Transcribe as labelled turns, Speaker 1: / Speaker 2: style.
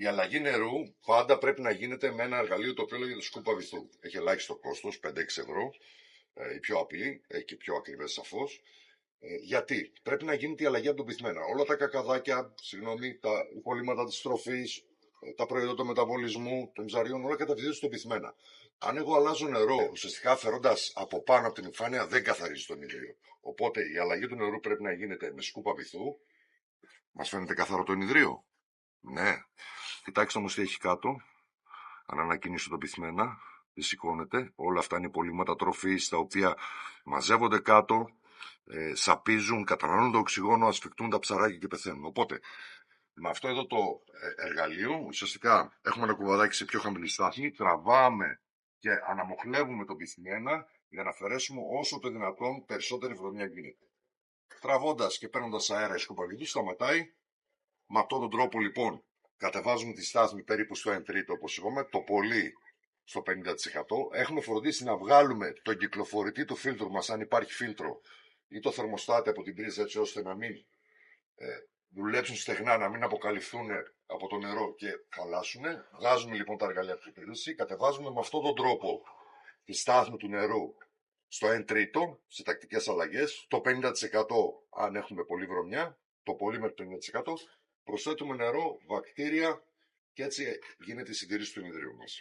Speaker 1: Η αλλαγή νερού πάντα πρέπει να γίνεται με ένα εργαλείο το οποίο λέγεται σκούπα βυθού. Έχει ελάχιστο κόστος, 5-6 ευρώ, η πιο απλή, έχει και πιο ακριβές σαφώς. Γιατί πρέπει να γίνεται η αλλαγή από τον πυθμένα. Όλα τα κακαδάκια, τα υπολείμματα της τροφής, τα προϊόντα του μεταβολισμού, των ψαριών, όλα κατευθύνονται στον πυθμένα. Αν εγώ αλλάζω νερό, ουσιαστικά αφαιρώντας από πάνω από την επιφάνεια, δεν καθαρίζει τον ιδρύο. Οπότε η αλλαγή του νερού πρέπει να γίνεται με σκούπα βυθού. Μας φαίνεται καθαρό το ιδρύο? Ναι. Κοιτάξτε όμως τι έχει κάτω. Αν ανακοινήσω το πυθμένα, δεν σηκώνεται. Όλα αυτά είναι υπολείμματα τροφής, τα οποία μαζεύονται κάτω, σαπίζουν, καταναλώνουν το οξυγόνο, ασφικτούν τα ψαράκια και πεθαίνουν. Οπότε, με αυτό εδώ το εργαλείο, ουσιαστικά έχουμε ένα κουβαδάκι σε πιο χαμηλή στάθμη, τραβάμε και αναμοχλεύουμε το πυθμένα για να αφαιρέσουμε όσο το δυνατόν περισσότερη βρωμιά γίνεται. Τραβώντας και παίρνοντας αέρα η σκούπα βυθού σταματάει. Με αυτόν τον τρόπο λοιπόν κατεβάζουμε τη στάθμη περίπου στο 1 τρίτο, όπως είπαμε, το πολύ στο 50%. Έχουμε φροντίσει να βγάλουμε τον κυκλοφορητή του φίλτρου μας, αν υπάρχει φίλτρο, ή το θερμοστάτη από την πρίζα, έτσι ώστε να μην δουλέψουν στεγνά, να μην αποκαλυφθούν από το νερό και χαλάσουν. Βγάζουμε λοιπόν τα εργαλεία από την πρίζα, κατεβάζουμε με αυτόν τον τρόπο τη στάθμη του νερού στο 1 τρίτο, σε τακτικές αλλαγές, το 50% αν έχουμε πολύ βρωμιά, το πολύ με το 50%, προσθέτουμε νερό, βακτήρια και έτσι γίνεται η συντήρηση του ιδρύου μας.